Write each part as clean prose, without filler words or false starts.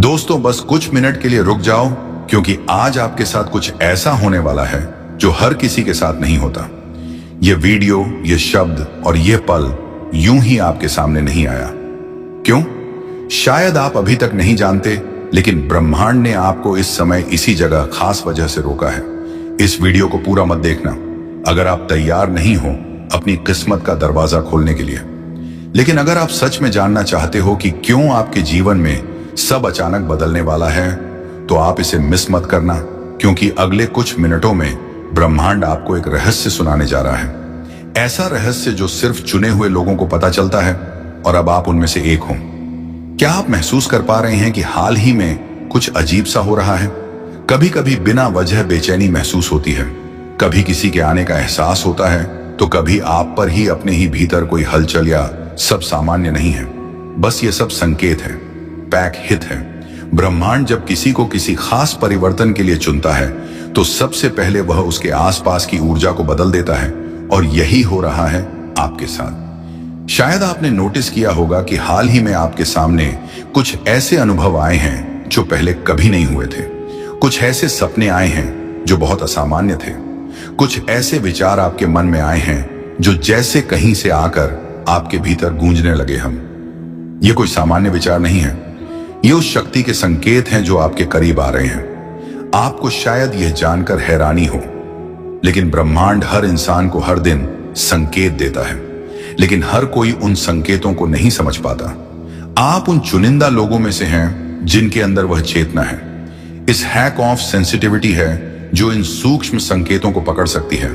दोस्तों बस कुछ मिनट के लिए रुक जाओ, क्योंकि आज आपके साथ कुछ ऐसा होने वाला है जो हर किसी के साथ नहीं होता। ये वीडियो, ये शब्द और ये पल यूं ही आपके सामने नहीं आया। क्यों? शायद आप अभी तक नहीं जानते, लेकिन ब्रह्मांड ने आपको इस समय इसी जगह खास वजह से रोका है। इस वीडियो को पूरा मत देखना अगर आप तैयार नहीं हो अपनी किस्मत का दरवाजा खोलने के लिए। लेकिन अगर आप सच में जानना चाहते हो कि क्यों आपके जीवन में सब अचानक बदलने वाला है, तो आप इसे मिस मत करना, क्योंकि अगले कुछ मिनटों में ब्रह्मांड आपको एक रहस्य सुनाने जा रहा है। ऐसा रहस्य जो सिर्फ चुने हुए लोगों को पता चलता है, और अब आप उनमें से एक हो। क्या आप महसूस कर पा रहे हैं कि हाल ही में कुछ अजीब सा हो रहा है? कभी कभी बिना वजह बेचैनी महसूस होती है, कभी किसी के आने का एहसास होता है, तो कभी आप पर ही अपने ही भीतर कोई हलचल या सब सामान्य नहीं है। बस ये सब संकेत है, पैक हित है। ब्रह्मांड जब किसी को किसी खास परिवर्तन के लिए चुनता है, तो सबसे पहले वह उसके आसपास की ऊर्जा को बदल देता है, और यही हो रहा है आपके साथ। शायद आपने नोटिस किया होगा कि हाल ही में आपके सामने कुछ ऐसे अनुभव आए हैं जो पहले कभी नहीं हुए थे। कुछ ऐसे सपने आए हैं जो बहुत असामान्य थे। कुछ ऐसे विचार आपके मन में आए हैं जो जैसे कहीं से आकर आपके भीतर गूंजने लगे। ये कोई सामान्य विचार नहीं है, ये उस शक्ति के संकेत हैं जो आपके करीब आ रहे हैं। आपको शायद यह जानकर हैरानी हो, लेकिन ब्रह्मांड हर इंसान को हर दिन संकेत देता है, लेकिन हर कोई उन संकेतों को नहीं समझ पाता। आप उन चुनिंदा लोगों में से हैं जिनके अंदर वह चेतना है। इस हैक ऑफ सेंसिटिविटी है जो इन सूक्ष्म संकेतों को पकड़ सकती है,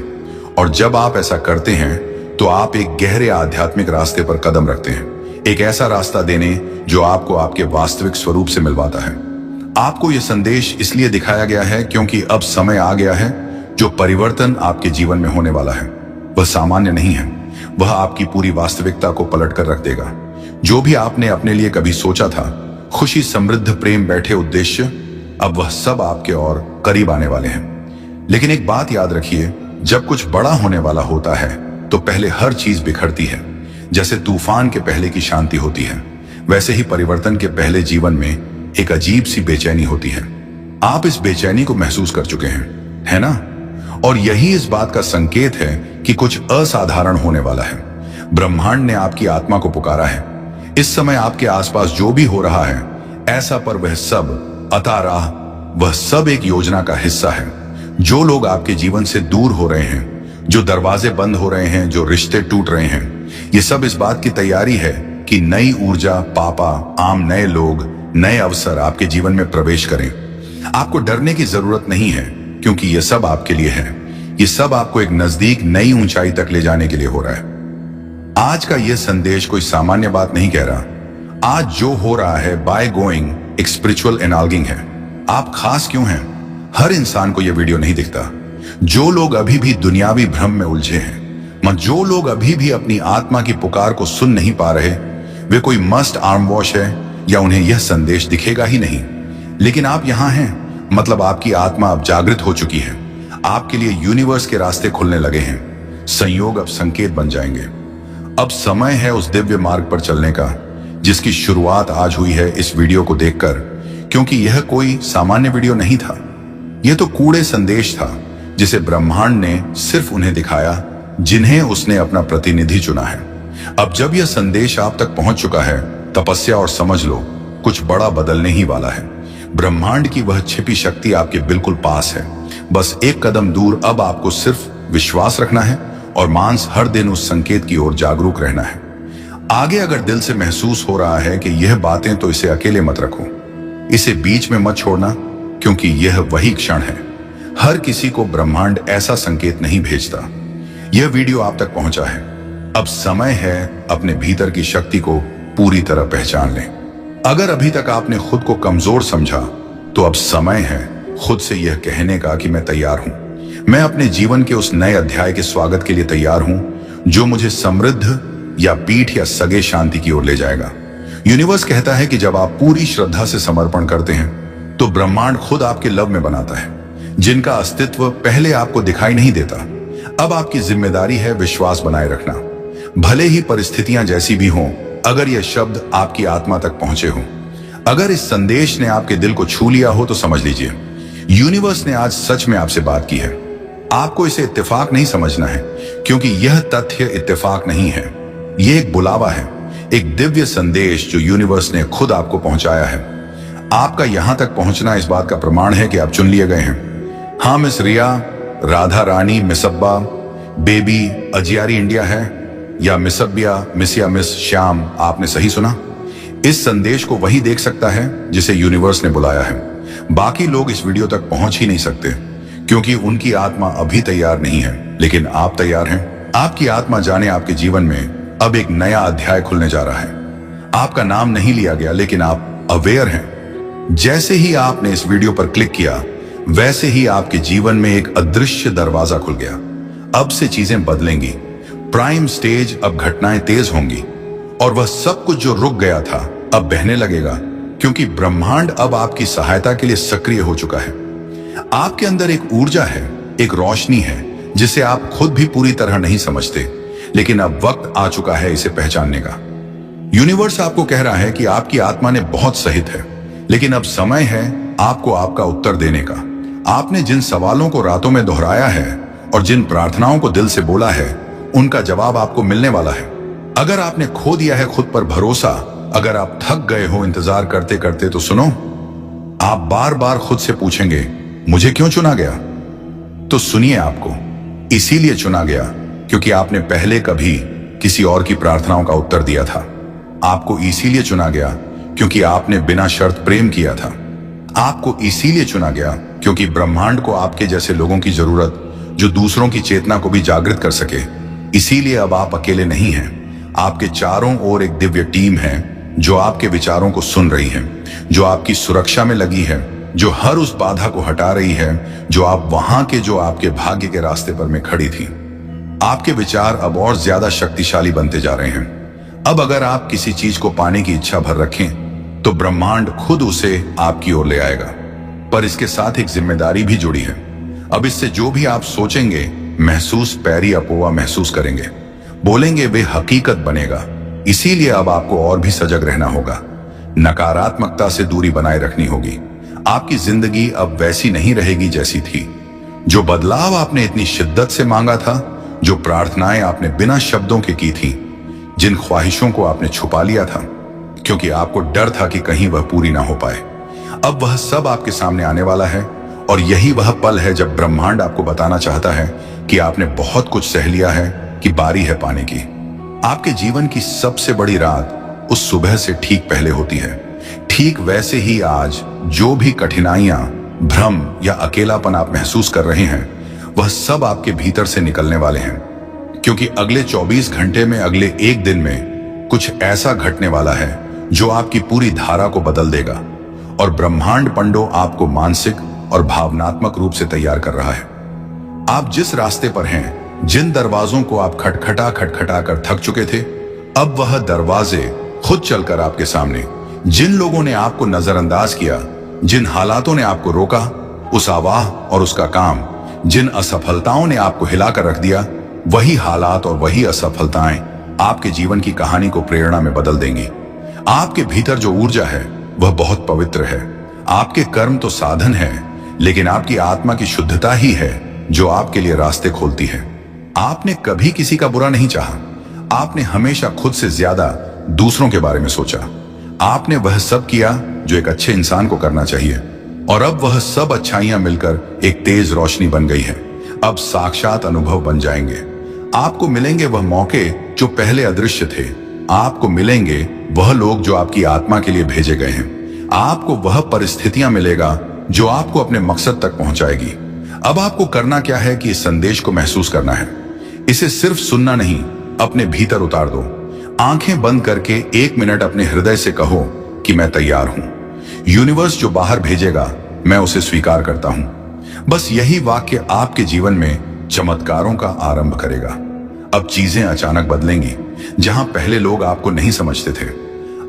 और जब आप ऐसा करते हैं तो आप एक गहरे आध्यात्मिक रास्ते पर कदम रखते हैं। एक ऐसा रास्ता देने जो आपको आपके वास्तविक स्वरूप से मिलवाता है। आपको यह संदेश इसलिए दिखाया गया है क्योंकि अब समय आ गया है। जो परिवर्तन आपके जीवन में होने वाला है वह सामान्य नहीं है, वह आपकी पूरी वास्तविकता को पलट कर रख देगा। जो भी आपने अपने लिए कभी सोचा था, खुशी, समृद्ध, प्रेम, बैठे उद्देश्य, अब वह सब आपके और करीब आने वाले हैं। लेकिन एक बात याद रखिए, जब कुछ बड़ा होने वाला होता है तो पहले हर चीज बिखरती है। जैसे तूफान के पहले की शांति होती है, वैसे ही परिवर्तन के पहले जीवन में एक अजीब सी बेचैनी होती है। आप इस बेचैनी को महसूस कर चुके हैं, है ना? और यही इस बात का संकेत है कि कुछ असाधारण होने वाला है। ब्रह्मांड ने आपकी आत्मा को पुकारा है। इस समय आपके आसपास जो भी हो रहा है, ऐसा पर वह सब अता राह, वह सब एक योजना का हिस्सा है। जो लोग आपके जीवन से दूर हो रहे हैं, जो दरवाजे बंद हो रहे हैं, जो रिश्ते टूट रहे हैं, ये सब इस बात की तैयारी है कि नई ऊर्जा, पापा, आम नए लोग, नए अवसर आपके जीवन में प्रवेश करें। आपको डरने की जरूरत नहीं है, क्योंकि ये सब आपके लिए है। ये सब आपको एक नजदीक नई ऊंचाई तक ले जाने के लिए हो रहा है। आज का यह संदेश कोई सामान्य बात नहीं कह रहा। आज जो हो रहा है बाय गोइंग एक स्पिरिचुअल एनालगिंग है। आप खास क्यों हैं? हर इंसान को यह वीडियो नहीं दिखता। जो लोग अभी भी दुनियावी भ्रम में उलझे हैं, जो लोग अभी भी अपनी आत्मा की पुकार को सुन नहीं पा रहे, वे कोई मस्ट आर्म वॉश है या उन्हें यह संदेश दिखेगा ही नहीं। लेकिन आप यहां हैं, मतलब आपकी आत्मा अब जागृत हो चुकी है। आपके लिए यूनिवर्स के रास्ते खुलने लगे हैं। संयोग अब संकेत बन जाएंगे। अब समय है उस दिव्य मार्ग पर चलने का, जिसकी शुरुआत आज हुई है इस वीडियो को देखकर। क्योंकि यह कोई सामान्य वीडियो नहीं था, यह तो कूड़े संदेश था जिसे ब्रह्मांड ने सिर्फ उन्हें दिखाया जिन्हें उसने अपना प्रतिनिधि चुना है। अब जब यह संदेश आप तक पहुंच चुका है, तपस्या और समझ लो, कुछ बड़ा बदलने ही वाला है। ब्रह्मांड की वह छिपी शक्ति आपके बिल्कुल पास है। बस एक कदम दूर। अब आपको सिर्फ विश्वास रखना है और मांस हर दिन उस संकेत की ओर जागरूक रहना है। आगे अगर दिल से महसूस हो रहा है कि यह बातें, तो इसे अकेले मत रखो, इसे बीच में मत छोड़ना, क्योंकि यह वही क्षण है। हर किसी को ब्रह्मांड ऐसा संकेत नहीं भेजता। यह वीडियो आप तक पहुंचा है। अब समय है अपने भीतर की शक्ति को पूरी तरह पहचान लें। अगर अभी तक आपने खुद को कमजोर समझा, तो अब समय है खुद से यह कहने का कि मैं तैयार हूं। मैं अपने जीवन के उस नए अध्याय के स्वागत के लिए तैयार हूं, जो मुझे समृद्ध या पीठ या सगे शांति की ओर ले जाएगा। यूनिवर्स कहता है कि जब आप पूरी श्रद्धा से समर्पण करते हैं, तो ब्रह्मांड खुद आपके लव में बनाता है, जिनका अस्तित्व पहले आपको दिखाई नहीं देता। अब आपकी जिम्मेदारी है विश्वास बनाए रखना। भले ही परिस्थितियां जैसी भी हों, अगर यह शब्द आपकी आत्मा तक पहुंचे हों, अगर इस संदेश ने आपके दिल को छू लिया हो तो समझ लीजिए यूनिवर्स ने आज सच में आपसे बात की है। आपको इसे इत्तेफाक नहीं समझना है, क्योंकि यह तथ्य इत्तेफाक नहीं है। यह एक बुलावा है, एक दिव्य संदेश जो यूनिवर्स ने खुद आपको पहुंचाया है। आपका यहां तक पहुंचना इस बात का प्रमाण है कि आप चुन लिए गए हैं। हाँ, मिस रिया, राधा रानी, मिसब्बा, बेबी, अजियारी इंडिया है, या मिसब्बिया, मिस या मिस श्याम, आपने सही सुना। इस संदेश को वही देख सकता है जिसे यूनिवर्स ने बुलाया है। बाकी लोग इस वीडियो तक पहुंच ही नहीं सकते, क्योंकि उनकी आत्मा अभी तैयार नहीं है, लेकिन आप तैयार हैं। आपकी आत्मा जाने आपके जीवन में अब एक नया अध्याय खुलने जा रहा है। आपका नाम नहीं लिया गया, लेकिन आप अवेयर हैं। जैसे ही आपने इस वीडियो पर क्लिक किया, वैसे ही आपके जीवन में एक अदृश्य दरवाजा खुल गया। अब से चीजें बदलेंगी। प्राइम स्टेज, अब घटनाएं तेज होंगी, और वह सब कुछ जो रुक गया था अब बहने लगेगा, क्योंकि ब्रह्मांड अब आपकी सहायता के लिए सक्रिय हो चुका है। आपके अंदर एक ऊर्जा है, एक रोशनी है, जिसे आप खुद भी पूरी तरह नहीं समझते, लेकिन अब वक्त आ चुका है इसे पहचानने का। यूनिवर्स आपको कह रहा है कि आपकी आत्मा ने बहुत सहित है, लेकिन अब समय है आपको आपका उत्तर देने का। आपने जिन सवालों को रातों में दोहराया है और जिन प्रार्थनाओं को दिल से बोला है, उनका जवाब आपको मिलने वाला है। अगर आपने खो दिया है खुद पर भरोसा, अगर आप थक गए हो इंतजार करते करते, तो सुनो, आप बार बार खुद से पूछेंगे, मुझे क्यों चुना गया? तो सुनिए, आपको इसीलिए चुना गया क्योंकि आपने पहले कभी किसी और की प्रार्थनाओं का उत्तर दिया था। आपको इसीलिए चुना गया क्योंकि आपने बिना शर्त प्रेम किया था। आपको इसीलिए चुना गया क्योंकि ब्रह्मांड को आपके जैसे लोगों की जरूरत, जो दूसरों की चेतना को भी जागृत कर सके। इसीलिए अब आप अकेले नहीं हैं। आपके चारों ओर एक दिव्य टीम है जो आपके विचारों को सुन रही है, जो आपकी सुरक्षा में लगी है, जो हर उस बाधा को हटा रही है जो आप वहां के, जो आपके भाग्य के रास्ते पर में खड़ी थी। आपके विचार अब और ज्यादा शक्तिशाली बनते जा रहे हैं। अब अगर आप किसी चीज को पाने की इच्छा भर रखें तो ब्रह्मांड खुद उसे आपकी ओर ले आएगा। पर इसके साथ एक जिम्मेदारी भी जुड़ी है। अब इससे जो भी आप सोचेंगे, महसूस, पैरी अपोवा महसूस करेंगे, बोलेंगे, वे हकीकत बनेगा। इसीलिए अब आपको और भी सजग रहना होगा। नकारात्मकता से दूरी बनाए रखनी होगी। आपकी जिंदगी अब वैसी नहीं रहेगी जैसी थी। जो बदलाव आपने इतनी शिद्दत से मांगा था, जो प्रार्थनाएं आपने बिना शब्दों के की थी, जिन ख्वाहिशों को आपने छुपा लिया था क्योंकि आपको डर था कि कहीं वह पूरी ना हो पाए, अब वह सब आपके सामने आने वाला है। और यही वह पल है जब ब्रह्मांड आपको बताना चाहता है कि आपने बहुत कुछ सह लिया है, कि बारी है पाने की। आपके जीवन की सबसे बड़ी रात उस सुबह से ठीक पहले होती है। ठीक वैसे ही आज जो भी कठिनाइयां, भ्रम या अकेलापन आप महसूस कर रहे हैं, वह सब आपके भीतर से निकलने वाले हैं। क्योंकि अगले 24 घंटे में, अगले एक दिन में कुछ ऐसा घटने वाला है जो आपकी पूरी धारा को बदल देगा। और ब्रह्मांड पंडो आपको मानसिक और भावनात्मक रूप से तैयार कर रहा है। आप जिस रास्ते पर हैं, जिन दरवाजों को आप खटखटा खटखटा कर थक चुके थे, अब वह दरवाजे खुद चलकर आपके सामने, जिन लोगों ने आपको नजरअंदाज किया, जिन हालातों ने आपको रोका, उस आवाह और उसका काम, जिन असफलताओं ने आपको हिलाकर रख दिया, वही हालात और वही असफलताएं आपके जीवन की कहानी को प्रेरणा में बदल देंगी। आपके भीतर जो ऊर्जा है वह बहुत पवित्र है। आपके कर्म तो साधन है, लेकिन आपकी आत्मा की शुद्धता ही है जो आपके लिए रास्ते खोलती है। आपने कभी किसी का बुरा नहीं चाहा। आपने हमेशा खुद से ज्यादा दूसरों के बारे में सोचा। आपने वह सब किया जो एक अच्छे इंसान को करना चाहिए, और अब वह सब अच्छाइयां मिलकर एक तेज रोशनी बन गई है। अब साक्षात अनुभव बन जाएंगे। आपको मिलेंगे वह मौके जो पहले अदृश्य थे। आपको मिलेंगे वह लोग जो आपकी आत्मा के लिए भेजे गए हैं। आपको वह परिस्थितियां मिलेगा जो आपको अपने मकसद तक पहुंचाएगी। अब आपको करना क्या है कि इस संदेश को महसूस करना है। इसे सिर्फ सुनना नहीं, अपने भीतर उतार दो। आंखें बंद करके 1 मिनट अपने हृदय से कहो कि मैं तैयार हूं। यूनिवर्स जो बाहर भेजेगा, मैं उसे स्वीकार करता हूं। बस यही वाक्य आपके जीवन में चमत्कारों का आरंभ करेगा। अब चीजें अचानक बदलेंगी। जहां पहले लोग आपको नहीं समझते थे,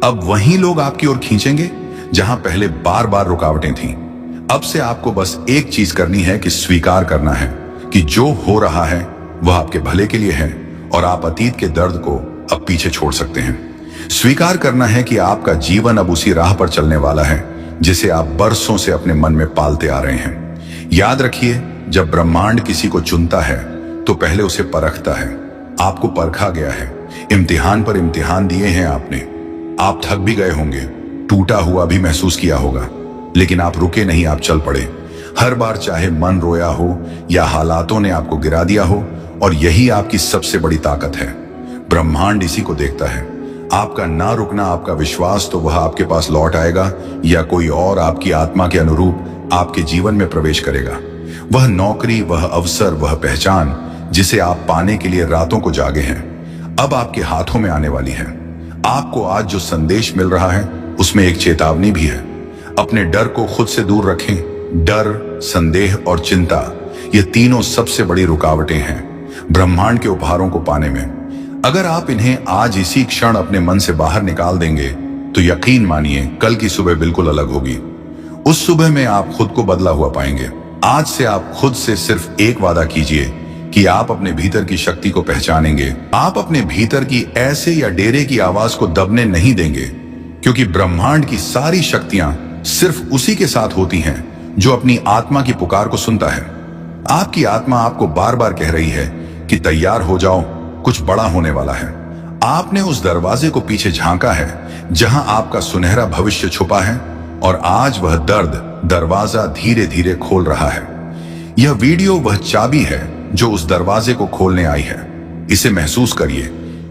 अब वही लोग आपकी ओर खींचेंगे। जहां पहले बार बार रुकावटें थीं, अब से आपको बस एक चीज करनी है कि स्वीकार करना है कि जो हो रहा है वह आपके भले के लिए है, और आप अतीत के दर्द को अब पीछे छोड़ सकते हैं। स्वीकार करना है कि आपका जीवन अब उसी राह पर चलने वाला है जिसे आप बरसों से अपने मन में पालते आ रहे हैं। याद रखिए, जब ब्रह्मांड किसी को चुनता है तो पहले उसे परखता है। आपको परखा गया है, इम्तिहान पर इम्तिहान दिए हैं आपने। आप थक भी गए होंगे, टूटा हुआ भी महसूस किया होगा, लेकिन आप रुके नहीं, आप चल पड़े। हर बार चाहे मन रोया हो या हालातों ने आपको गिरा दिया हो, और यही आपकी सबसे बड़ी ताकत है। ब्रह्मांड इसी को देखता है। आपका ना रुकना, आपका विश्वास, तो वह आपके पास लौट आएगा या कोई और आपकी आत्मा के अनुरूप आपके जीवन में प्रवेश करेगा। वह नौकरी, वह अवसर, वह पहचान जिसे आप पाने के लिए रातों को जागे हैं, अब आपके हाथों में आने वाली है। आपको आज जो संदेश मिल रहा है उसमें एक चेतावनी भी है। अपने डर को खुद से दूर रखें। डर, संदेह और चिंता, ये तीनों सबसे बड़ी रुकावटें हैं ब्रह्मांड के उपहारों को पाने में। अगर आप इन्हें आज इसी क्षण अपने मन से बाहर निकाल देंगे तो यकीन मानिए, कल की सुबह बिल्कुल अलग होगी। उस सुबह में आप खुद को बदला हुआ पाएंगे। आज से आप खुद से सिर्फ एक वादा कीजिए कि आप अपने भीतर की शक्ति को पहचानेंगे। आप अपने भीतर की ऐसे या डेरे की आवाज को दबने नहीं देंगे, क्योंकि ब्रह्मांड की सारी शक्तियां सिर्फ उसी के साथ होती हैं जो अपनी आत्मा की पुकार को सुनता है। आपकी आत्मा आपको बार बार कह रही है कि तैयार हो जाओ, कुछ बड़ा होने वाला है। आपने उस दरवाजे को पीछे झांका है जहां आपका सुनहरा भविष्य छुपा है, और आज वह दरवाजा धीरे धीरे खोल रहा है। यह वीडियो वह चाबी है जो उस दरवाजे को खोलने आई है। इसे महसूस करिए,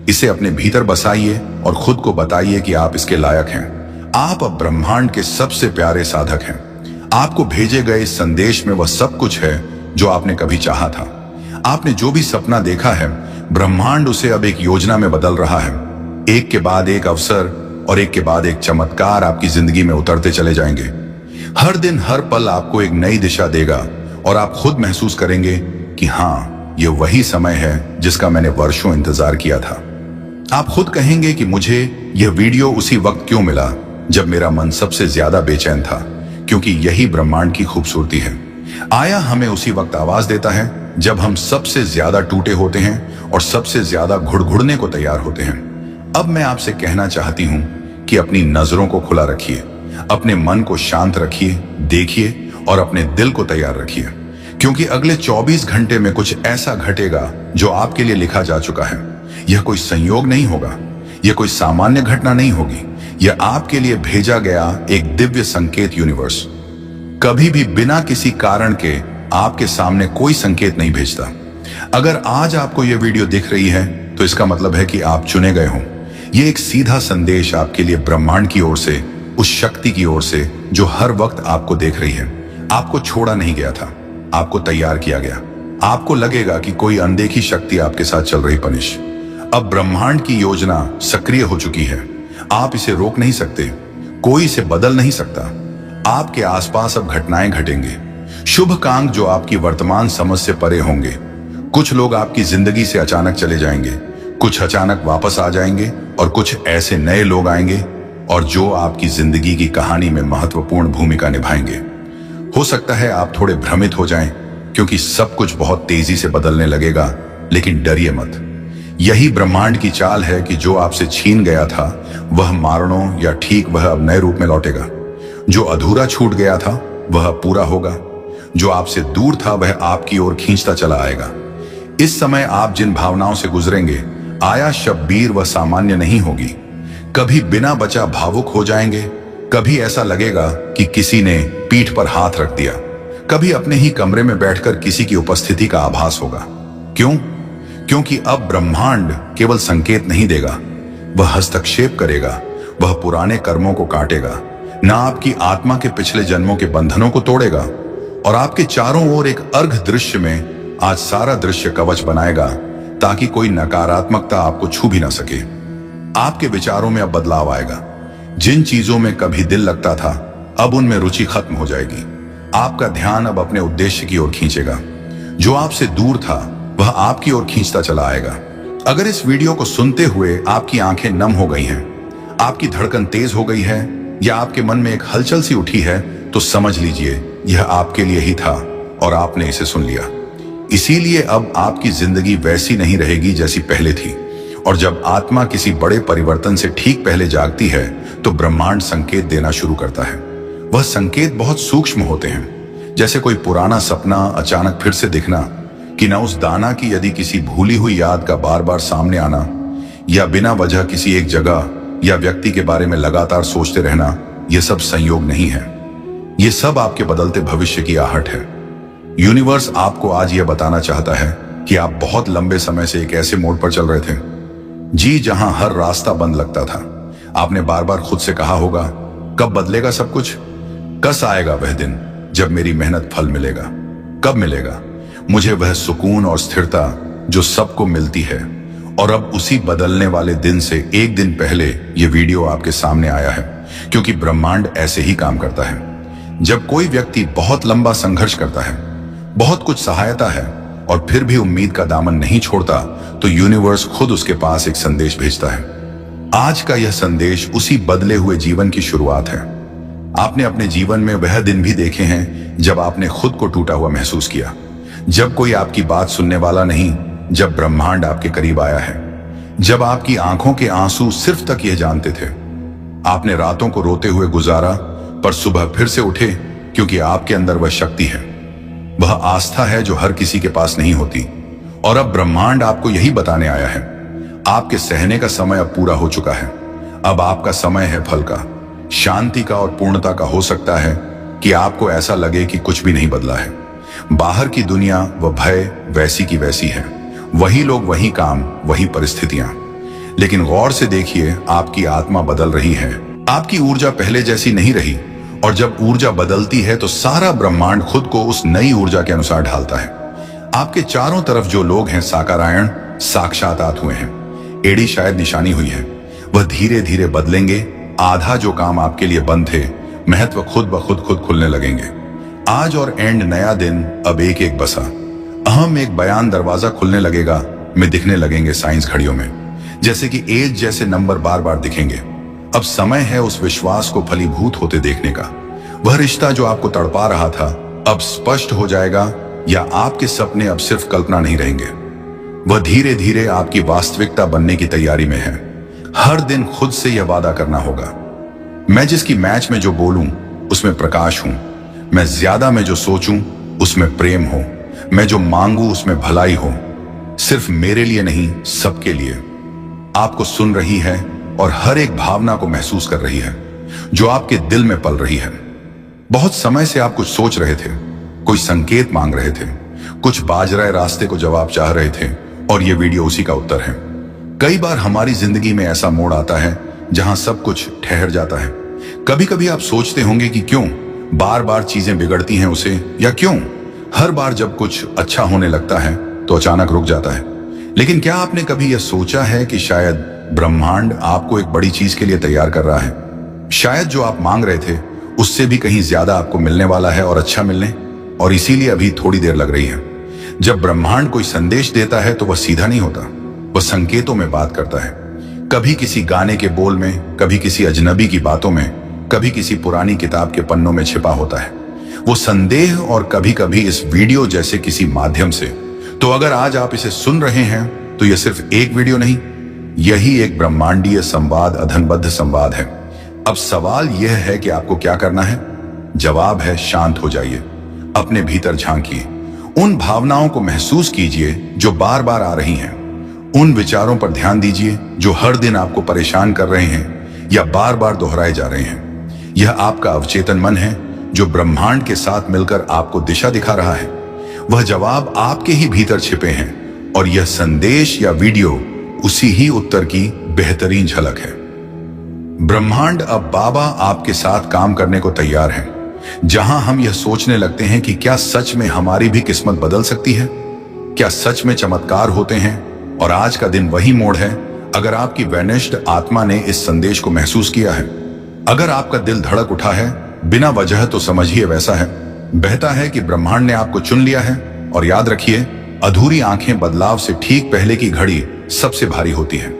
इसे अपने भीतर बसाइए और खुद को बताइए कि आप इसके लायक हैं। आप अब ब्रह्मांड के सबसे प्यारे साधक हैं। आपको भेजे गए इस संदेश में वह सब कुछ है जो आपने कभी चाहा था। आपने जो भी सपना देखा है, ब्रह्मांड उसे अब एक योजना में बदल रहा है। एक के बाद एक अवसर और एक के बाद एक चमत्कार आपकी जिंदगी में उतरते चले जाएंगे। हर दिन, हर पल आपको एक नई दिशा देगा और आप खुद महसूस करेंगे कि हाँ, ये वही समय है जिसका मैंने वर्षों इंतजार किया था। आप खुद कहेंगे कि मुझे यह वीडियो उसी वक्त क्यों मिला जब मेरा मन सबसे ज्यादा बेचैन था, क्योंकि यही ब्रह्मांड की खूबसूरती है। आया हमें उसी वक्त आवाज देता है जब हम सबसे ज्यादा टूटे होते हैं और सबसे ज्यादा घुड़घुड़ने को तैयार होते हैं। अब मैं आपसे कहना चाहती हूं कि अपनी नजरों को खुला रखिए, अपने मन को शांत रखिए, देखिए और अपने दिल को तैयार रखिए, क्योंकि अगले 24 घंटे में कुछ ऐसा घटेगा जो आपके लिए लिखा जा चुका है। यह कोई संयोग नहीं होगा, यह कोई सामान्य घटना नहीं होगी, यह आपके लिए भेजा गया एक दिव्य संकेत यूनिवर्स कभी भी बिना किसी कारण के आपके सामने कोई संकेत नहीं भेजता। अगर आज आपको यह वीडियो दिख रही है तो इसका मतलब है कि आप चुने गए हों। यह एक सीधा संदेश आपके लिए ब्रह्मांड की ओर से, उस शक्ति की ओर से जो हर वक्त आपको देख रही है। आपको छोड़ा नहीं गया था, आपको तैयार किया गया। आपको लगेगा कि कोई अनदेखी शक्ति आपके साथ चल रही पनिश। अब ब्रह्मांड की योजना सक्रिय हो चुकी है। आप इसे रोक नहीं सकते, कोई इसे बदल नहीं सकता। आपके आसपास अब घटनाएं घटेंगे, शुभ काम जो आपकी वर्तमान समझ से परे होंगे। कुछ लोग आपकी जिंदगी से अचानक चले जाएंगे, कुछ अचानक वापस आ जाएंगे और कुछ ऐसे नए लोग आएंगे और जो आपकी जिंदगी की कहानी में महत्वपूर्ण भूमिका निभाएंगे। हो सकता है आप थोड़े भ्रमित हो जाएं, क्योंकि सब कुछ बहुत तेजी से बदलने लगेगा, लेकिन डरिए मत। यही ब्रह्मांड की चाल है कि जो आपसे छीन गया था वह मारणों या ठीक वह अब नए रूप में लौटेगा। जो अधूरा छूट गया था वह पूरा होगा। जो आपसे दूर था वह आपकी ओर खींचता चला आएगा। इस समय आप जिन भावनाओं से गुजरेंगे, आया शब्बीर वह सामान्य नहीं होगी। कभी बिना बचा भावुक हो जाएंगे, कभी ऐसा लगेगा कि किसी ने पीठ पर हाथ रख दिया, कभी अपने ही कमरे में बैठकर किसी की उपस्थिति का आभास होगा। क्यों? क्योंकि अब ब्रह्मांड केवल संकेत नहीं देगा, वह हस्तक्षेप करेगा। वह पुराने कर्मों को काटेगा, ना आपकी आत्मा के पिछले जन्मों के बंधनों को तोड़ेगा, और आपके चारों ओर एक अर्घ दृश्य में आज सारा दृश्य कवच बनाएगा ताकि कोई नकारात्मकता आपको छू भी ना सके। आपके विचारों में अब बदलाव आएगा। जिन चीजों में कभी दिल लगता था, अब उनमें रुचि खत्म हो जाएगी। आपका ध्यान अब अपने उद्देश्य की ओर खींचेगा। जो आपसे दूर था वह आपकी ओर खींचता चला आएगा। अगर इस वीडियो को सुनते हुए आपकी आंखें नम हो गई हैं, आपकी धड़कन तेज हो गई है, या आपके मन में एक हलचल सी उठी है, तो समझ लीजिए यह आपके लिए ही था और आपने इसे सुन लिया। इसीलिए अब आपकी जिंदगी वैसी नहीं रहेगी जैसी पहले थी। और जब आत्मा किसी बड़े परिवर्तन से ठीक पहले जागती है तो ब्रह्मांड संकेत देना शुरू करता है। वह संकेत बहुत सूक्ष्म होते हैं, जैसे कोई पुराना सपना अचानक फिर से दिखना, कि न उस दाना की यदि किसी भूली हुई याद का बार बार सामने आना, या बिना वजह किसी एक जगह या व्यक्ति के बारे में लगातार सोचते रहना। यह सब संयोग नहीं है, ये सब आपके बदलते भविष्य की आहट है। यूनिवर्स आपको आज यह बताना चाहता है कि आप बहुत लंबे समय से एक ऐसे मोड़ पर चल रहे थे जी जहां हर रास्ता बंद लगता था। आपने बार बार खुद से कहा होगा, कब बदलेगा सब कुछ, कस आएगा वह दिन जब मेरी मेहनत फल मिलेगा, कब मिलेगा मुझे वह सुकून और स्थिरता जो सबको मिलती है। और अब उसी बदलने वाले दिन से एक दिन पहले यह वीडियो आपके सामने आया है, क्योंकि ब्रह्मांड ऐसे ही काम करता है। जब कोई व्यक्ति बहुत लंबा संघर्ष करता है, बहुत कुछ सहायता है और फिर भी उम्मीद का दामन नहीं छोड़ता, तो यूनिवर्स खुद उसके पास एक संदेश भेजता है। आज का यह संदेश उसी बदले हुए जीवन की शुरुआत है। आपने अपने जीवन में वह दिन भी देखे हैं जब आपने खुद को टूटा हुआ महसूस किया, जब कोई आपकी बात सुनने वाला नहीं, जब ब्रह्मांड आपके करीब आया है, जब आपकी आंखों के आंसू सिर्फ तक यह जानते थे। आपने रातों को रोते हुए गुजारा, पर सुबह फिर से उठे, क्योंकि आपके अंदर वह शक्ति है, वह आस्था है जो हर किसी के पास नहीं होती। और अब ब्रह्मांड आपको यही बताने आया है, आपके सहने का समय अब पूरा हो चुका है। अब आपका समय है फल का, शांति का और पूर्णता का। हो सकता है कि आपको ऐसा लगे कि कुछ भी नहीं बदला है, बाहर की दुनिया व भय वैसी की वैसी है, वही लोग, वही काम, वही परिस्थितियां। लेकिन गौर से देखिए, आपकी आत्मा बदल रही है। आपकी ऊर्जा पहले जैसी नहीं रही, और जब ऊर्जा बदलती है तो सारा ब्रह्मांड खुद को उस नई ऊर्जा के अनुसार ढालता है। आपके चारों तरफ जो लोग हैं, साकारायण साक्षात हुए हैं, एड़ी शायद निशानी हुई है, वह धीरे धीरे बदलेंगे। आधा जो काम आपके लिए बंद थे, महत्व खुद ब खुद खुलने लगेंगे। आज और एंड नया दिन अब एक एक बसा, अहम एक बयान दरवाजा खुलने लगेगा, में दिखने लगेंगे साइंस घड़ियों में, जैसे कि एज जैसे नंबर बार बार दिखेंगे। अब समय है उस विश्वास को फलीभूत होते देखने का। वह रिश्ता जो आपको तड़पा रहा था अब स्पष्ट हो जाएगा, या आपके सपने अब सिर्फ कल्पना नहीं रहेंगे, वह धीरे धीरे आपकी वास्तविकता बनने की तैयारी में है। हर दिन खुद से यह वादा करना होगा, मैं जिसकी मैच में जो बोलूं उसमें प्रकाश हूं, मैं ज्यादा में जो सोचूं उसमें प्रेम हो, मैं जो मांगू उसमें भलाई हो, सिर्फ मेरे लिए नहीं सबके लिए। आपको सुन रही है और हर एक भावना को महसूस कर रही है जो आपके दिल में पल रही है। बहुत समय से आप कुछ सोच रहे थे, कोई संकेत मांग रहे थे, कुछ बाज रहे रास्ते को जवाब चाह रहे थे, और यह वीडियो उसी का उत्तर है। कई बार हमारी जिंदगी में ऐसा मोड़ आता है जहां सब कुछ ठहर जाता है। कभी कभी आप सोचते होंगे कि क्यों बार बार चीजें बिगड़ती हैं उसे, या क्यों हर बार जब कुछ अच्छा होने लगता है तो अचानक रुक जाता है। लेकिन क्या आपने कभी यह सोचा है कि शायद ब्रह्मांड आपको एक बड़ी चीज के लिए तैयार कर रहा है? शायद जो आप मांग रहे थे उससे भी कहीं ज्यादा आपको मिलने वाला है, और अच्छा मिलने, और इसीलिए अभी थोड़ी देर लग रही है। जब ब्रह्मांड कोई संदेश देता है तो वह सीधा नहीं होता, वह संकेतों में बात करता है। कभी किसी गाने के बोल में, कभी किसी अजनबी की बातों में, कभी किसी पुरानी किताब के पन्नों में छिपा होता है वो संदेह, और कभी कभी इस वीडियो जैसे किसी माध्यम से। तो अगर आज आप इसे सुन रहे हैं तो यह सिर्फ एक वीडियो नहीं, यही एक ब्रह्मांडीय संवाद, अधनबद्ध संवाद है। अब सवाल यह है कि आपको क्या करना है? जवाब है, शांत हो जाइए, अपने भीतर झांकिए, उन भावनाओं को महसूस कीजिए जो बार बार आ रही हैं, उन विचारों पर ध्यान दीजिए जो हर दिन आपको परेशान कर रहे हैं या बार बार दोहराए जा रहे हैं। यह आपका अवचेतन मन है जो ब्रह्मांड के साथ मिलकर आपको दिशा दिखा रहा है। वह जवाब आपके ही भीतर छिपे हैं, और यह संदेश या वीडियो उसी ही उत्तर की बेहतरीन झलक है। ब्रह्मांड अब बाबा आपके साथ काम करने को तैयार है। जहां हम यह सोचने लगते हैं कि क्या सच में हमारी भी किस्मत बदल सकती है, क्या सच में चमत्कार होते हैं, और आज का दिन वही मोड़ है। अगर आपकी वैनिष्ड आत्मा ने इस संदेश को महसूस किया है, अगर आपका दिल धड़क उठा है बिना वजह, तो समझिए वैसा है, बहता है कि ब्रह्मांड ने आपको चुन लिया है। और याद रखिए, अधूरी आंखें बदलाव से ठीक पहले की घड़ी सबसे भारी होती है।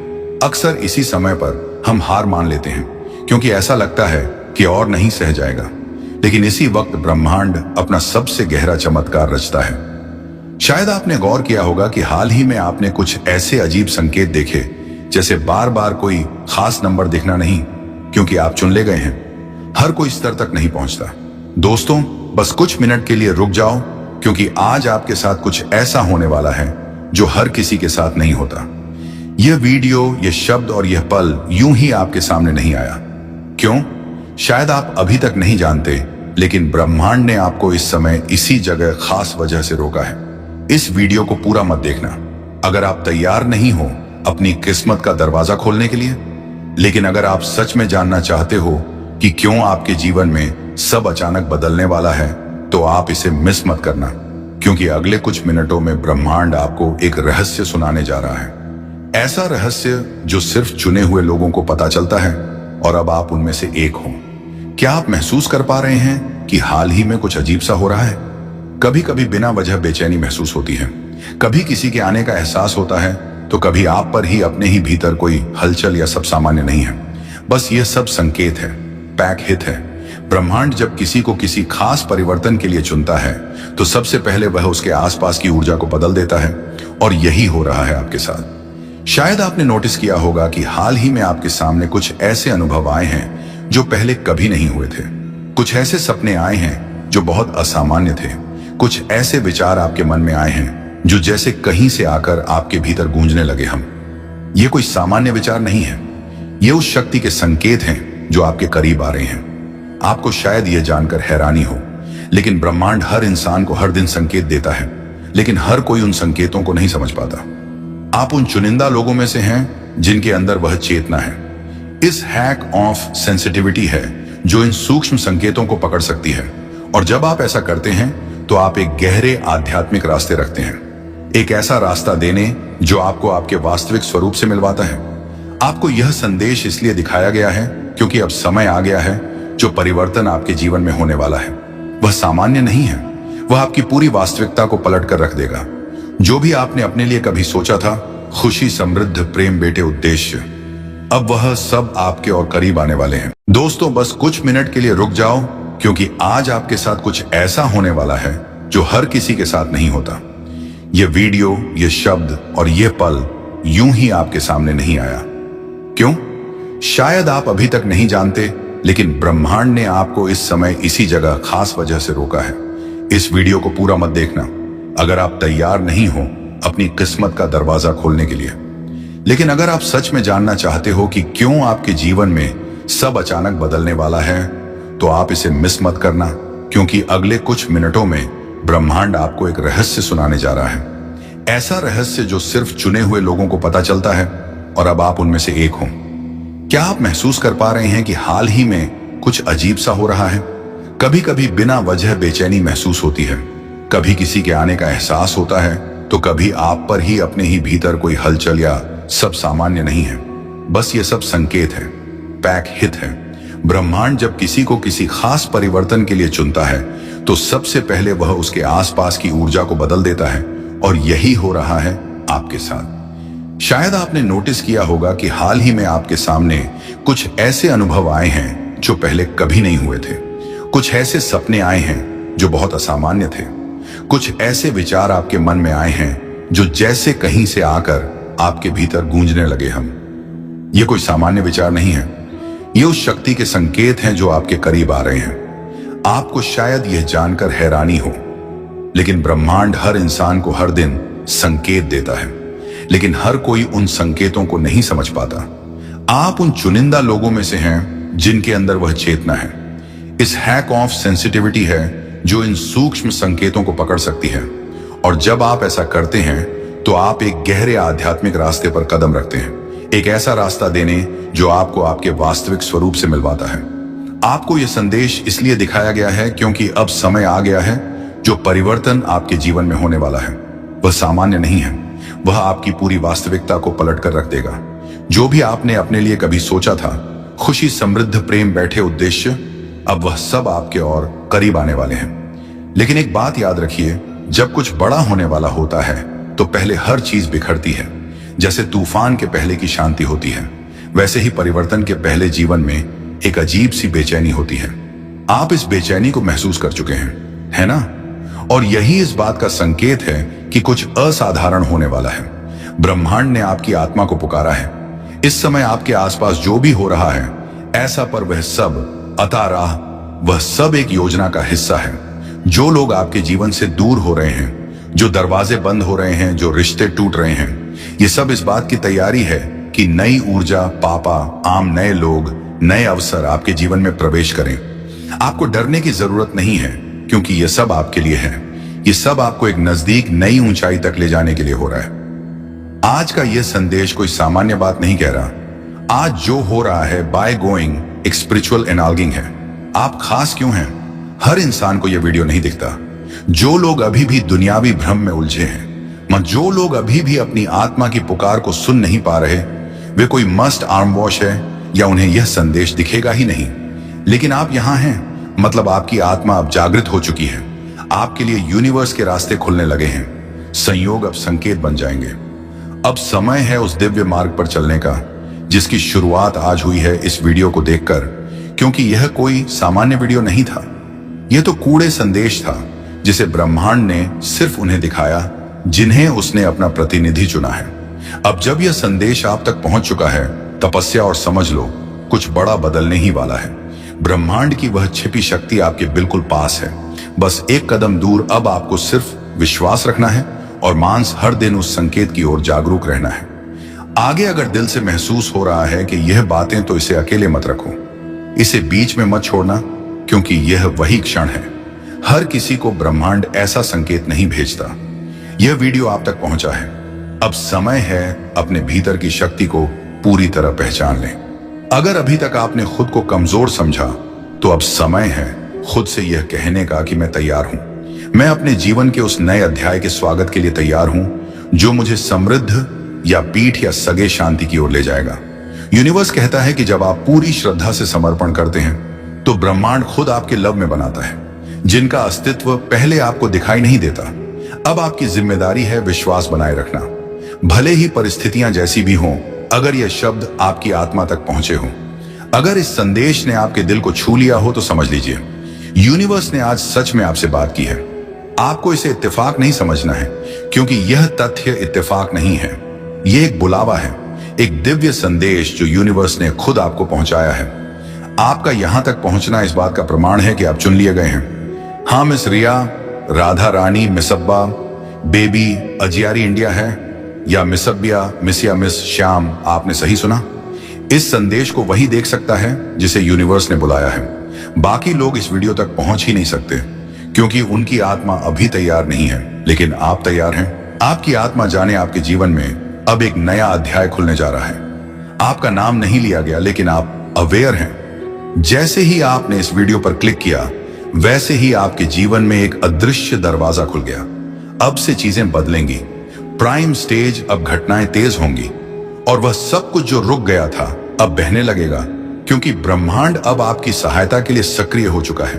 अक्सर इसी समय पर हम हार मान लेते हैं, क्योंकि ऐसा लगता है कि और नहीं सह जाएगा। लेकिन इसी वक्त ब्रह्मांड अपना सबसे गहरा चमत्कार रचता है। शायद आपने गौर किया होगा कि हाल ही में आपने कुछ ऐसे अजीब संकेत देखे जैसे बार बार कोई खास नंबर दिखना नहीं, क्योंकि आप चुन ले गए हैं। हर कोई स्तर तक नहीं पहुंचता। दोस्तों, बस कुछ मिनट के लिए रुक जाओ, क्योंकि आज आपके साथ कुछ ऐसा होने वाला है जो हर किसी के साथ नहीं होता। यह वीडियो, यह शब्द और यह पल यूं ही आपके सामने नहीं आया। क्यों? शायद आप अभी तक नहीं जानते, लेकिन ब्रह्मांड ने आपको इस समय इसी जगह खास वजह से रोका है। इस वीडियो को पूरा मत देखना अगर आप तैयार नहीं हो अपनी किस्मत का दरवाजा खोलने के लिए। लेकिन अगर आप सच में जानना चाहते हो कि क्यों आपके जीवन में सब अचानक बदलने वाला है, तो आप इसे मिस मत करना, क्योंकि अगले कुछ मिनटों में ब्रह्मांड आपको एक रहस्य सुनाने जा रहा है। ऐसा रहस्य जो सिर्फ चुने हुए लोगों को पता चलता है, और अब आप उनमें से एक हो। क्या आप महसूस कर पा रहे हैं कि हाल ही में कुछ अजीब सा हो रहा है? कभी कभी बिना वजह बेचैनी महसूस होती है, कभी किसी के आने का एहसास होता है, तो कभी आप पर ही अपने ही भीतर कोई हलचल या सब सामान्य नहीं है। बस ये सब संकेत है, पैक हित है। ब्रह्मांड जब किसी को किसी खास परिवर्तन के लिए चुनता है, तो सबसे पहले वह उसके आसपास की ऊर्जा को बदल देता है, और यही हो रहा है आपके साथ। शायद आपने नोटिस किया होगा कि हाल ही में आपके सामने कुछ ऐसे अनुभव आए हैं जो पहले कभी नहीं हुए थे। कुछ ऐसे सपने आए हैं जो बहुत असामान्य थे। कुछ ऐसे विचार आपके मन में आए हैं जो जैसे कहीं से आकर आपके भीतर गूंजने लगे। ये कोई सामान्य विचार नहीं है, ये उस शक्ति के संकेत हैं जो आपके करीब आ रहे हैं। आपको शायद यह जानकर हैरानी हो, लेकिन ब्रह्मांड हर इंसान को हर दिन संकेत देता है, लेकिन हर कोई उन संकेतों को नहीं समझ पाता। आप उन चुनिंदा लोगों में से हैं जिनके अंदर वह चेतना है। इस हैक ऑफ सेंसिटिविटी है जो इन सूक्ष्म संकेतों को पकड़ सकती है, और जब आप ऐसा करते हैं तो आप एक गहरे आध्यात्मिक रास्ते रखते हैं। एक ऐसा रास्ता देने जो आपको आपके वास्तविक स्वरूप से मिलवाता है। आपको यह संदेश इसलिए दिखाया गया है क्योंकि अब समय आ गया है जो परिवर्तन आपके जीवन में होने वाला है। वह सामान्य नहीं है, वह आपकी पूरी वास्तविकता को पलट कर रख देगा। जो भी आपने अपने लिए कभी सोचा था, खुशी, समृद्ध, प्रेम, बेटे, उद्देश्य, अब वह सब आपके और करीब आने वाले हैं। दोस्तों, बस कुछ मिनट के लिए रुक जाओ, क्योंकि आज आपके साथ कुछ ऐसा होने वाला है जो हर किसी के साथ नहीं होता। यह वीडियो, यह शब्द और यह पल यूं ही आपके सामने नहीं आया। क्यों? शायद आप अभी तक नहीं जानते, लेकिन ब्रह्मांड ने आपको इस समय इसी जगह खास वजह से रोका है। इस वीडियो को पूरा मत देखना अगर आप तैयार नहीं हो अपनी किस्मत का दरवाजा खोलने के लिए। लेकिन अगर आप सच में जानना चाहते हो कि क्यों आपके जीवन में सब अचानक बदलने वाला है, तो आप इसे मिस मत करना, क्योंकि अगले कुछ मिनटों में ब्रह्मांड आपको एक रहस्य सुनाने जा रहा है। ऐसा रहस्य जो सिर्फ चुने हुए लोगों को पता चलता है, और अब आप उनमें से एक हो। क्या आप महसूस कर पा रहे हैं कि हाल ही में कुछ अजीब सा हो रहा है? कभी कभी बिना वजह बेचैनी महसूस होती है, कभी किसी के आने का एहसास होता है, तो कभी आप पर ही अपने ही भीतर कोई हलचल या सब सामान्य नहीं है। बस ये सब संकेत है, पैक हित है। ब्रह्मांड जब किसी को किसी खास परिवर्तन के लिए चुनता है, तो सबसे पहले वह उसके आसपास की ऊर्जा को बदल देता है, और यही हो रहा है आपके साथ। शायद आपने नोटिस किया होगा कि हाल ही में आपके सामने कुछ ऐसे अनुभव आए हैं जो पहले कभी नहीं हुए थे। कुछ ऐसे सपने आए हैं जो बहुत असामान्य थे। कुछ ऐसे विचार आपके मन में आए हैं जो जैसे कहीं से आकर आपके भीतर गूंजने लगे। ये कोई सामान्य विचार नहीं है, ये उस शक्ति के संकेत हैं जो आपके करीब आ रहे हैं। आपको शायद यह जानकर हैरानी हो, लेकिन ब्रह्मांड हर इंसान को हर दिन संकेत देता है, लेकिन हर कोई उन संकेतों को नहीं समझ पाता। आप उन चुनिंदा लोगों में से हैं जिनके अंदर वह चेतना है। इस हैक ऑफ सेंसिटिविटी है जो इन सूक्ष्म संकेतों को पकड़ सकती है, और जब आप ऐसा करते हैं तो आप एक गहरे आध्यात्मिक रास्ते पर कदम रखते हैं। एक ऐसा रास्ता देने जो आपको आपके वास्तविक स्वरूप से मिलवाता है। आपको यह संदेश इसलिए दिखाया गया है क्योंकि अब समय आ गया है जो परिवर्तन आपके जीवन में होने वाला है। वह सामान्य नहीं है, वह आपकी पूरी वास्तविकता को पलट कर रख देगा। जो भी आपने अपने लिए कभी सोचा था, खुशी, समृद्ध, प्रेम, बैठे, उद्देश्य, अब वह सब आपके और करीब आने वाले हैं। लेकिन एक बात याद रखिए, जब कुछ बड़ा होने वाला होता है तो पहले हर चीज बिखरती है। जैसे तूफान के पहले की शांति होती है, वैसे ही परिवर्तन के पहले जीवन में एक अजीब सी बेचैनी होती है। आप इस बेचैनी को महसूस कर चुके हैं, है ना? और यही इस बात का संकेत है कि कुछ असाधारण होने वाला है। ब्रह्मांड ने आपकी आत्मा को पुकारा है, इस समय आपके आसपास जो भी हो रहा है ऐसा, पर वह सब अता राह, वह सब एक योजना का हिस्सा है। जो लोग आपके जीवन से दूर हो रहे हैं, जो दरवाजे बंद हो रहे हैं, जो रिश्ते टूट रहे हैं, ये सब इस बात की तैयारी है कि नई ऊर्जा, पापा, आम नए लोग, नए अवसर आपके जीवन में प्रवेश करें। आपको डरने की जरूरत नहीं है, क्योंकि ये सब आपके लिए है। ये सब आपको एक नजदीक नई ऊंचाई तक ले जाने के लिए हो रहा है। आज का यह संदेश कोई सामान्य बात नहीं कह रहा। आज जो हो रहा है बाय गोइंग एक स्पिरिचुअल एनालगिंग है। आप खास क्यों हैं? हर इंसान को यह वीडियो नहीं दिखता। जो लोग अभी भी दुनियावी भ्रम में उलझे हैं, जो लोग अभी भी अपनी आत्मा की पुकार को सुन नहीं पा रहे, वे कोई मस्ट आर्म वॉश है या उन्हें यह संदेश दिखेगा ही नहीं। लेकिन आप यहां हैं, मतलब आपकी आत्मा अब जागृत हो चुकी है। आपके लिए यूनिवर्स के रास्ते खुलने लगे हैं। संयोग अब संकेत बन जाएंगे। अब समय है उस दिव्य मार्ग पर चलने का, जिसकी शुरुआत आज हुई है इस वीडियो को देखकर। क्योंकि यह कोई सामान्य वीडियो नहीं था, यह तो कूड़े संदेश था जिसे ब्रह्मांड ने सिर्फ उन्हें दिखाया जिन्हें उसने अपना प्रतिनिधि चुना है। अब जब यह संदेश आप तक पहुंच चुका है, तपस्या और समझ लो, कुछ बड़ा बदलने ही वाला है। ब्रह्मांड की वह छिपी शक्ति आपके बिल्कुल पास है। बस एक कदम दूर। अब आपको सिर्फ विश्वास रखना है और मांस हर दिन उस संकेत की ओर जागरूक रहना है। आगे अगर दिल से महसूस हो रहा है कि यह बातें, तो इसे अकेले मत रखो, इसे बीच में मत छोड़ना, क्योंकि यह वही क्षण है। हर किसी को ब्रह्मांड ऐसा संकेत नहीं भेजता। यह वीडियो आप तक पहुंचा है। अब समय है अपने भीतर की शक्ति को पूरी तरह पहचान लें। अगर अभी तक आपने खुद को कमजोर समझा, तो अब समय है खुद से यह कहने का कि मैं तैयार हूं। मैं अपने जीवन के उस नए अध्याय के स्वागत के लिए तैयार हूं, जो मुझे समृद्ध या पीठ या सगे शांति की ओर ले जाएगा। यूनिवर्स कहता है कि जब आप पूरी श्रद्धा से समर्पण करते हैं, तो ब्रह्मांड खुद आपके लव में बनाता है, जिनका अस्तित्व पहले आपको दिखाई नहीं देता। अब आपकी जिम्मेदारी है विश्वास बनाए रखना, भले ही परिस्थितियां जैसी भी हों। अगर यह शब्द आपकी आत्मा तक पहुंचे हो, अगर इस संदेश ने आपके दिल को छू लिया हो, तो समझ लीजिए यूनिवर्स ने आज सच में आपसे बात की है। आपको इसे इत्तेफाक नहीं समझना है, क्योंकि यह तथ्य इत्तेफाक नहीं है। यह एक बुलावा है, एक दिव्य संदेश जो यूनिवर्स ने खुद आपको पहुंचाया है। आपका यहां तक पहुंचना इस बात का प्रमाण है कि आप चुन लिए गए हैं। हाँ, मिस रिया, राधा रानी, मिसब्बा, बेबी, अजियारी इंडिया है, या मिसब्बिया, मिस या मिस श्याम, आपने सही सुना। इस संदेश को वही देख सकता है जिसे यूनिवर्स ने बुलाया है। बाकी लोग इस वीडियो तक पहुंच ही नहीं सकते, क्योंकि उनकी आत्मा अभी तैयार नहीं है। लेकिन आप तैयार हैं। आपकी आत्मा जाने आपके जीवन में अब एक नया अध्याय खुलने जा रहा है। आपका नाम नहीं लिया गया, लेकिन आप अवेयर हैं। जैसे ही आपने इस वीडियो पर क्लिक किया, वैसे ही आपके जीवन में एक अदृश्य दरवाजा खुल गया। अब से चीजें बदलेंगी। प्राइम स्टेज, अब घटनाएं तेज होंगी, और वह सब कुछ जो रुक गया था अब बहने लगेगा, क्योंकि ब्रह्मांड अब आपकी सहायता के लिए सक्रिय हो चुका है।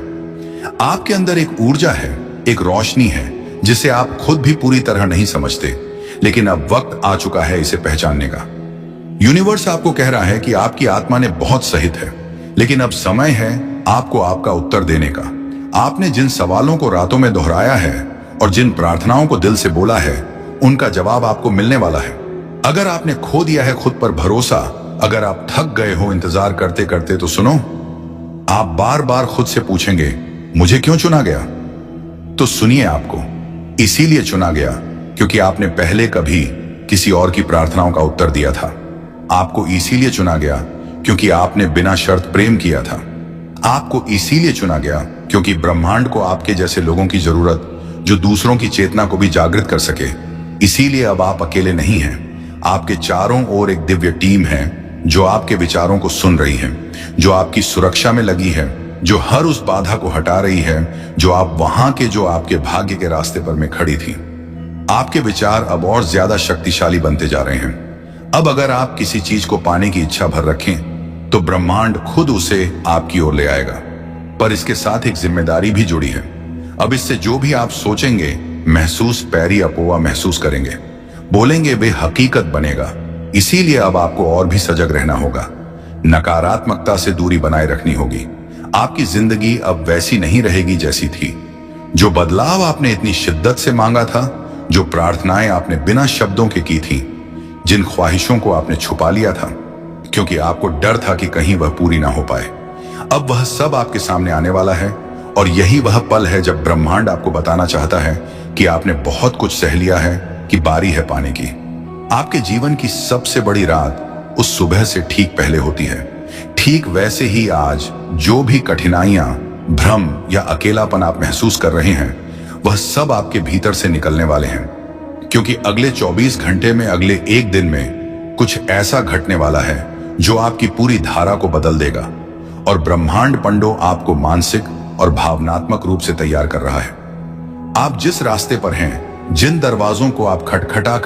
आपके अंदर एक ऊर्जा है, एक रोशनी है, जिसे आप खुद भी पूरी तरह नहीं समझते, लेकिन अब वक्त आ चुका है इसे पहचानने का। यूनिवर्स आपको कह रहा है कि आपकी आत्मा ने बहुत सहित है, लेकिन अब समय है आपको आपका उत्तर देने का। आपने जिन सवालों को रातों में दोहराया है और जिन प्रार्थनाओं को दिल से बोला है, उनका जवाब आपको मिलने वाला है। अगर आपने खो दिया है खुद पर भरोसा, अगर आप थक गए हो इंतजार करते करते, तो सुनो, आप बार बार खुद से पूछेंगे, मुझे क्यों चुना गया? तो सुनिए, आपको इसीलिए चुना गया क्योंकि आपने पहले कभी किसी और की प्रार्थनाओं का उत्तर दिया था। आपको इसीलिए चुना गया क्योंकि आपने बिना शर्त प्रेम किया था। आपको इसीलिए चुना गया क्योंकि ब्रह्मांड को आपके जैसे लोगों की जरूरत, जो दूसरों की चेतना को भी जागृत कर सके। इसीलिए अब आप अकेले नहीं हैं। आपके चारों ओर एक दिव्य टीम है जो आपके विचारों को सुन रही है, जो आपकी सुरक्षा में लगी है, जो हर उस बाधा को हटा रही है जो आपके भाग्य के रास्ते पर में खड़ी थी। आपके विचार अब और ज्यादा शक्तिशाली बनते जा रहे हैं। अब अगर आप किसी चीज को पाने की इच्छा भर रखें, तो ब्रह्मांड खुद उसे आपकी ओर ले आएगा। पर इसके साथ एक जिम्मेदारी भी जुड़ी है। अब इससे जो भी आप सोचेंगे, महसूस, पैरी अपोवा महसूस करेंगे, बोलेंगे, वे हकीकत बनेगा। इसीलिए अब आपको और भी सजग रहना होगा। नकारात्मकता से दूरी बनाए रखनी होगी। आपकी जिंदगी अब वैसी नहीं रहेगी जैसी थी। जो बदलाव आपने इतनी शिद्दत से मांगा था, जो प्रार्थनाएं आपने बिना शब्दों के की थी, जिन ख्वाहिशों को आपने छुपा लिया था, क्योंकि आपको डर था कि कहीं वह पूरी ना हो पाए। अब वह सब आपके सामने आने वाला है और यही वह पल है जब ब्रह्मांड आपको बताना चाहता है कि आपने बहुत कुछ सह लिया है, कि बारी है पाने की। आपके जीवन की सबसे बड़ी रात उस सुबह से ठीक पहले होती है। ठीक वैसे ही आज जो भी कठिनाइयां, भ्रम या अकेलापन आप महसूस कर रहे हैं, वह सब आपके भीतर से निकलने वाले हैं, क्योंकि अगले 24 घंटे में, अगले एक दिन में कुछ ऐसा घटने वाला है जो आपकी पूरी धारा को बदल देगा। और ब्रह्मांड पंडो आपको मानसिक और भावनात्मक रूप से तैयार कर रहा है। आप जिस रास्ते पर हैं, जिन दरवाजों को आप खटखटा